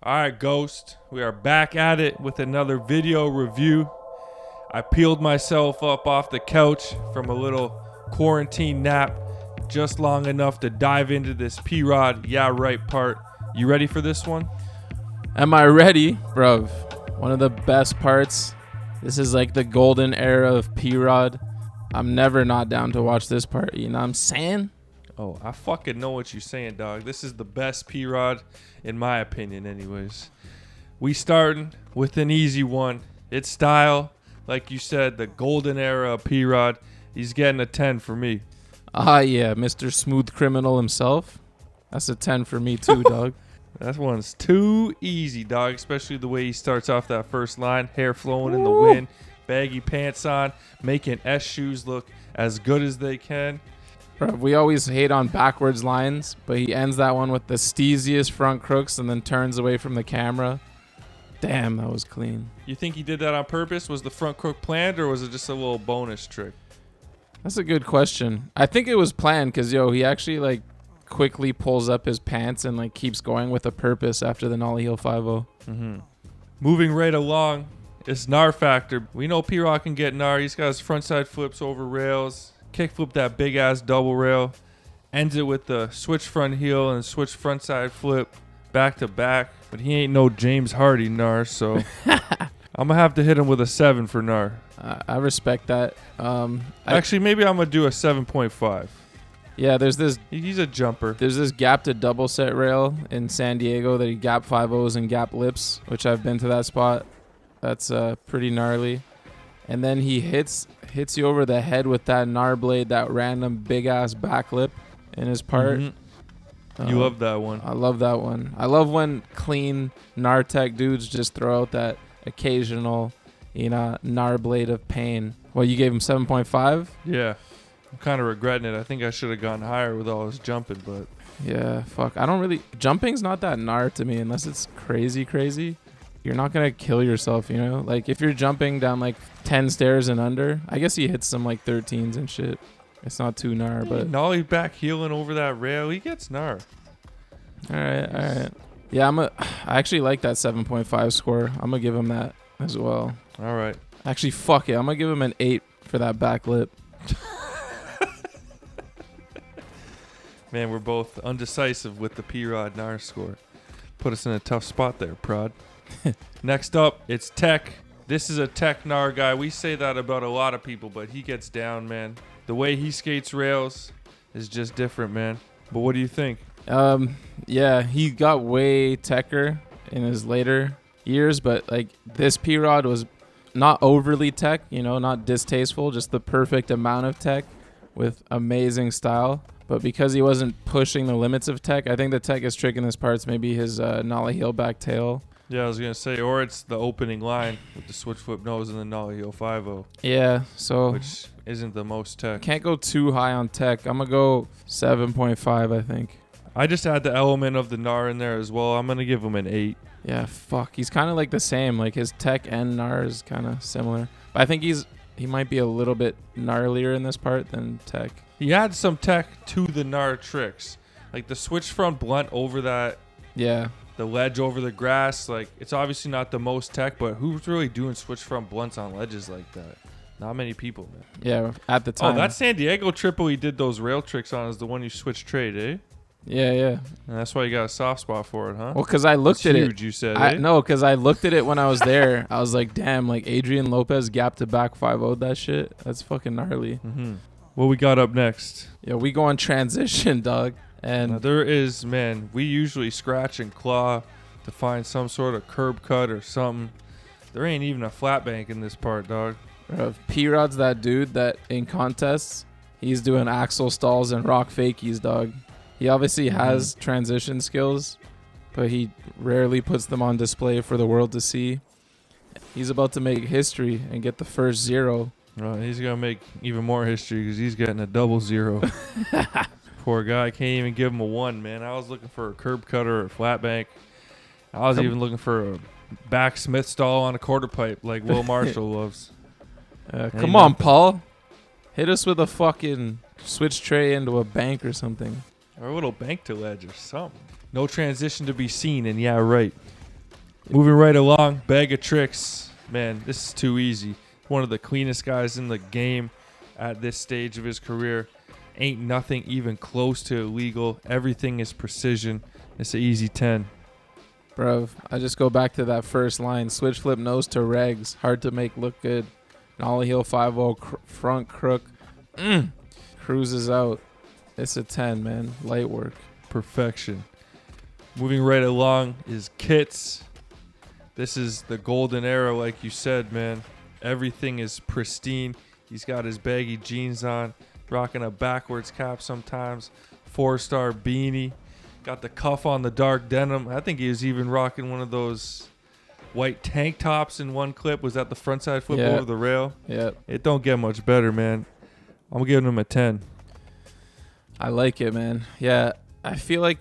All right, Ghost. We are back at it with another video review. I peeled myself up off the couch from a little quarantine nap just long enough to dive into this P-Rod yeah right part. You ready for this one? Am I ready? Bruv, one of the best parts. This is like the golden era of P-Rod. I'm never not down to watch this part, you know what I'm saying? Oh, I fucking know what you're saying, dog. This is the best P-Rod, in my opinion, anyways. We starting with an easy one. It's style. Like you said, the golden era of P-Rod. He's getting a 10 for me. Ah, yeah, Mr. Smooth Criminal himself. That's a 10 for me too, dog. That one's too easy, dog, especially the way he starts off that first line. Hair flowing in the wind, baggy pants on, making S shoes look as good as they can. Bruv, we always hate on backwards lines, but he ends that one with the steeziest front crooks and then turns away from the camera. Damn, that was clean. You think he did that on purpose? Was the front crook planned, or was it just a little bonus trick? That's a good question. I think it was planned because, he actually, quickly pulls up his pants and, keeps going with a purpose after the Nollie Hill 5-0. Mm-hmm. Moving right along, it's Nar Factor. We know P-Rock can get Nar. He's got his front side flips over rails. Kickflip that big-ass double rail. Ends it with the switch front heel and switch front side flip back to back. But he ain't no James Hardy Nar, so I'm going to have to hit him with a 7 for Nar. I respect that. Actually, maybe I'm going to do a 7.5. Yeah, there's this. He's a jumper. There's this gap to double set rail in San Diego that he gap 5-0s and gap lips, which I've been to that spot. That's pretty gnarly. And then he hits you over the head with that Nar blade, that random big ass back lip in his part. Mm-hmm. You love that one. I love that one. I love when clean Nar tech dudes just throw out that occasional, Nar blade of pain. Well, you gave him 7.5? Yeah. I'm kind of regretting it. I think I should have gone higher with all this jumping, but yeah, fuck. I don't really. Jumping's not that Nar to me unless it's crazy. You're not going to kill yourself, If you're jumping down 10 stairs and under, I guess he hits some 13s and shit. It's not too Nar, but Nollie back heeling over that rail, he gets Nar. All right. Yeah, I actually like that 7.5 score. I'm going to give him that as well. All right. Actually, fuck it. I'm going to give him an 8 for that back lip. Man, we're both undecisive with the P-Rod Nar score. Put us in a tough spot there, Prod. Next up, it's Tech. This is a Tech Nar guy. We say that about a lot of people, but he gets down, man. The way he skates rails is just different, man. But what do you think? Yeah, he got way techer in his later years, but this P-Rod was not overly tech, not distasteful, just the perfect amount of tech with amazing style. But because he wasn't pushing the limits of tech, I think the tech is tricking his parts. Maybe his Nollie heel back tail. Yeah, I was going to say, or it's the opening line with the switch flip nose and the Nollie heel 5-0. Yeah, so which isn't the most tech. Can't go too high on tech. I'm going to go 7.5, I think. I just add the element of the Nar in there as well. I'm going to give him an 8. Yeah, fuck. He's kind of the same. His tech and Nar is kind of similar. But I think he might be a little bit gnarlier in this part than tech. He adds some tech to the Nar tricks. The switch front blunt over that. Yeah. The ledge over the grass. It's obviously not the most tech, but who's really doing switch front blunts on ledges like that? Not many people, man. Yeah, at the time. Oh, that San Diego triple he did those rail tricks on is the one you switch trade, eh? Yeah. And that's why you got a soft spot for it, huh? Well, because I looked at huge, it. You said, No, because I looked at it when I was there. I was like, damn, Adrian Lopez gap to back 5-0'd that shit. That's fucking gnarly. Mm-hmm. What we got up next? Yeah, we go on transition, dog. And now there is, man, we usually scratch and claw to find some sort of curb cut or something. There ain't even a flat bank in this part, dog. P-Rod's that dude that in contests, he's doing axle stalls and rock fakies, dog. He obviously has transition skills, but he rarely puts them on display for the world to see. He's about to make history and get the first 0. He's going to make even more history because he's getting a double 0. Poor guy. Can't even give him a 1, man. I was looking for a curb cutter or a flat bank. I was even looking for a back Smith stall on a quarter pipe like Will Marshall loves. Come on, Paul. Hit us with a fucking switch tray into a bank or something. Or a little bank to ledge or something. No transition to be seen, and yeah, right. Moving right along, bag of tricks. Man, this is too easy. One of the cleanest guys in the game at this stage of his career. Ain't nothing even close to illegal. Everything is precision. It's an easy 10. Bro, I just go back to that first line. Switch flip nose to regs. Hard to make look good. Nollie heel 5-0 front crook. Cruises out. It's a 10, man. Light work. Perfection. Moving right along is kits. This is the golden era, like you said, man. Everything is pristine. He's got his baggy jeans on, rocking a backwards cap sometimes. 4-star beanie. Got the cuff on the dark denim. I think he was even rocking one of those white tank tops in one clip. Was that the frontside flip over the rail? Yeah. It don't get much better, man. I'm giving him a 10. I like it, man. Yeah, I feel like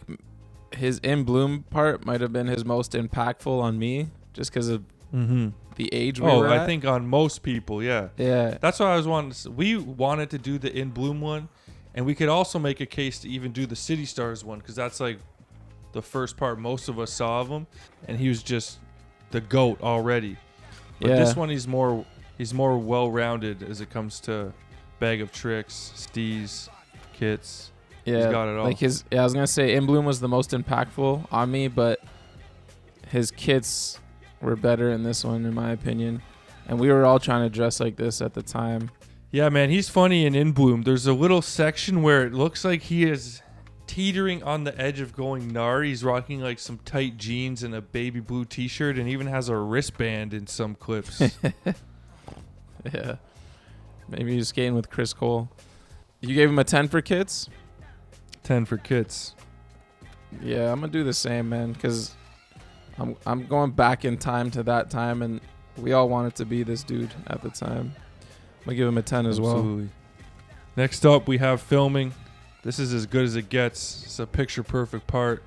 his in bloom part might have been his most impactful on me, just because of the age we were at. I think on most people, yeah. Yeah. That's what I was wanting to say. We wanted to do the in bloom one, and we could also make a case to even do the City Stars one, because that's like the first part most of us saw of him, and he was just the GOAT already. But this one, he's more well-rounded as it comes to bag of tricks, stees, kits. Yeah, he's got it all. Like I was gonna say In Bloom was the most impactful on me, but his kits were better in this one, in my opinion. And we were all trying to dress like this at the time. Yeah, man, he's funny in Bloom. There's a little section where it looks like he is teetering on the edge of going gnar. He's rocking like some tight jeans and a baby blue t-shirt, and even has a wristband in some clips. Yeah. Maybe he's skating with Chris Cole. You gave him a 10 for kits? 10 for kits. Yeah, I'm going to do the same, man, because I'm going back in time to that time, and we all wanted to be this dude at the time. I'm going to give him a 10 as Absolutely. well. Next up, we have filming. This is as good as it gets. It's a picture-perfect part.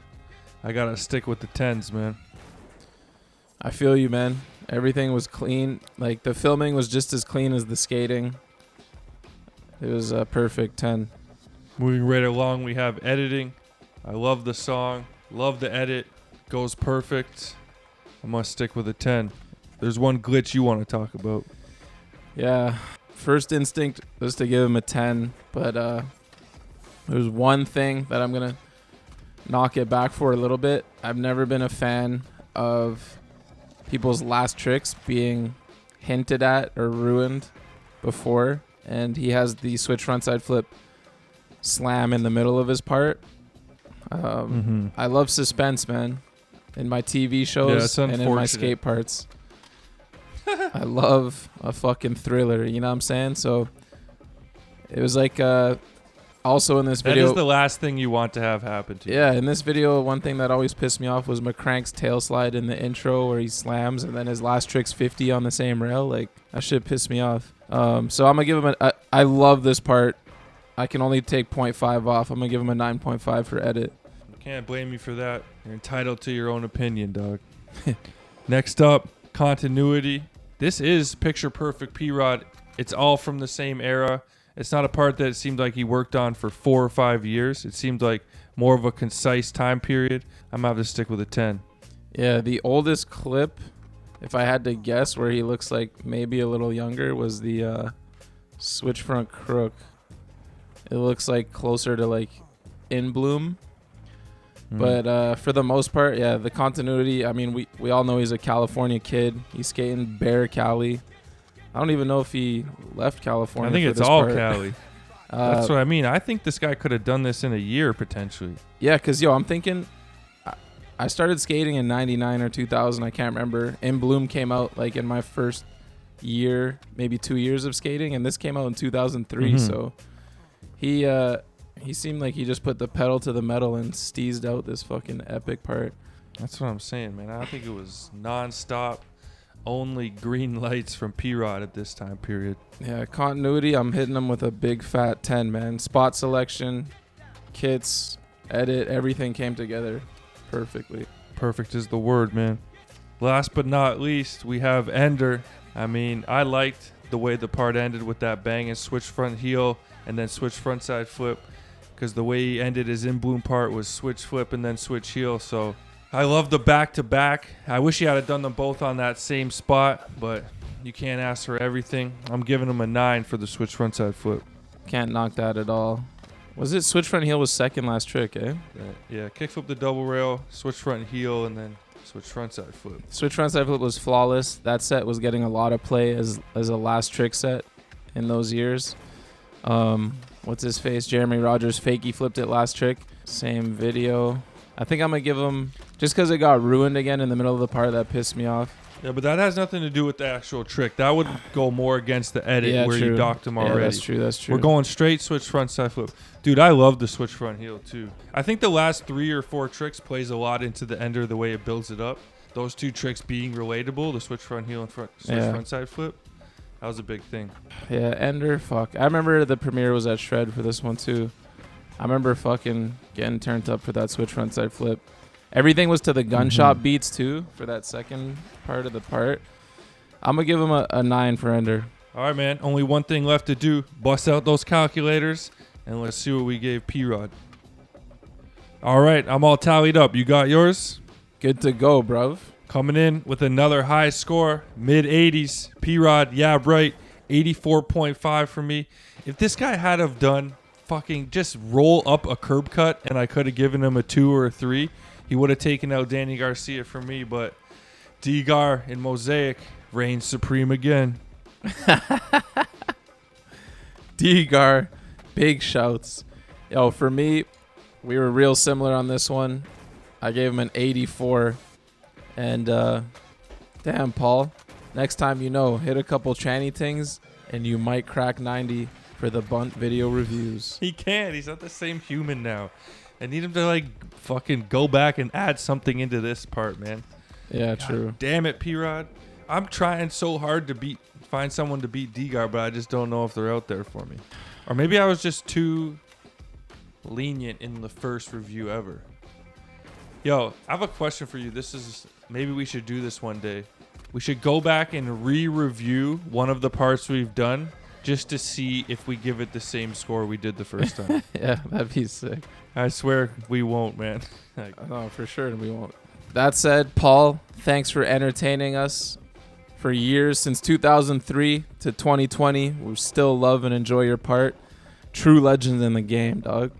I got to stick with the 10s, man. I feel you, man. Everything was clean. Like, the filming was just as clean as the skating. It was a perfect 10. Moving right along, we have editing. I love the song. Love the edit. Goes perfect. I must stick with a 10. There's one glitch you want to talk about. Yeah. First instinct was to give him a 10, but there's one thing that I'm going to knock it back for a little bit. I've never been a fan of people's last tricks being hinted at or ruined before. And he has the switch frontside flip slam in the middle of his part. I love suspense, man. In my TV shows and in my skate parts. I love a fucking thriller, you know what I'm saying? So it was like also in this video. That is the last thing you want to have happen to you. Yeah, in this video, one thing that always pissed me off was McCrank's tail slide in the intro where he slams and then his last trick's 50 on the same rail. Like, that shit pissed me off. So I'm going to give him I love this part. I can only take 0.5 off. I'm going to give him a 9.5 for edit. Can't blame you for that. You're entitled to your own opinion, dog. Next up, continuity. This is picture perfect P-Rod. It's all from the same era. It's not a part that it seemed like he worked on for 4 or 5 years. It seemed like more of a concise time period. I'm going to have to stick with a 10. Yeah, the oldest clip, if I had to guess where he looks like maybe a little younger, was the switch front crook. It looks like closer to like In Bloom. But for the most part, yeah, the continuity, I mean, we all know he's a California kid. He's skating Bear Cali. I don't even know if he left California. I think for it's this all part. Cali. That's what I mean. I think this guy could have done this in a year, potentially. Yeah, because, I'm thinking, I started skating in 99 or 2000. I can't remember. In Bloom came out like in my first year, maybe 2 years of skating, and this came out in 2003. So he seemed like he just put the pedal to the metal and steezed out this fucking epic part. That's what I'm saying, man. I think it was nonstop, only green lights from P-Rod at this time period. Yeah, continuity, I'm hitting him with a big fat 10, man. Spot selection, kits, edit, everything came together perfectly. Perfect is the word, man. Last but not least, we have Ender. I mean, I liked the way the part ended with that bang and switch front heel and then switch frontside flip, because the way he ended his In Bloom part was switch flip and then switch heel. So I love the back-to-back. I wish he had done them both on that same spot, but you can't ask for everything. I'm giving him a 9 for the switch frontside flip. Can't knock that at all. Was it switch front heel was second last trick, eh? Yeah, kickflip the double rail, switch front heel, and then switch frontside flip. Switch frontside flip was flawless. That set was getting a lot of play as a last trick set in those years. What's his face? Jeremy Rogers fakey flipped it last trick. Same video. I think I'm going to give him, just because it got ruined again in the middle of the part, that pissed me off. Yeah, but that has nothing to do with the actual trick. That would go more against the edit where true. you docked him already. Yeah, that's true. We're going straight switch front side flip. Dude, I love the switch front heel too. I think the last 3 or 4 tricks plays a lot into the ender, the way it builds it up. Those 2 tricks being relatable, the switch front heel and switch front side flip, that was a big thing. Yeah, ender, fuck. I remember the premiere was at Shred for this one too. I remember fucking getting turned up for that switch front side flip. Everything was to the gunshot beats too for that second part of the part. I'm going to give him a 9 for ender. All right, man. Only one thing left to do. Bust out those calculators, and let's see what we gave P-Rod. All right, I'm all tallied up. You got yours? Good to go, bruv. Coming in with another high score, mid-80s. P-Rod, yeah, right, 84.5 for me. If this guy had have done fucking just roll up a curb cut and I could have given him a 2 or a 3, he would have taken out Danny Garcia for me, but D-Gar in Mosaic reigns supreme again. D-Gar, big shouts. Yo, for me, we were real similar on this one. I gave him an 84. And damn, Paul, next time hit a couple tranny things and you might crack 90 for the Bunt video reviews. He can't. He's not the same human now. I need him to fucking go back and add something into this part, man. Yeah, God true. Damn it, P-Rod. I'm trying so hard to find someone to beat D-Gar, but I just don't know if they're out there for me. Or maybe I was just too lenient in the first review ever. Yo, I have a question for you. Maybe we should do this one day. We should go back and re-review one of the parts we've done just to see if we give it the same score we did the first time. Yeah, that'd be sick. I swear we won't, man. No, for sure we won't. That said, Paul, thanks for entertaining us for years, since 2003 to 2020. We still love and enjoy your part. True legend in the game, dog.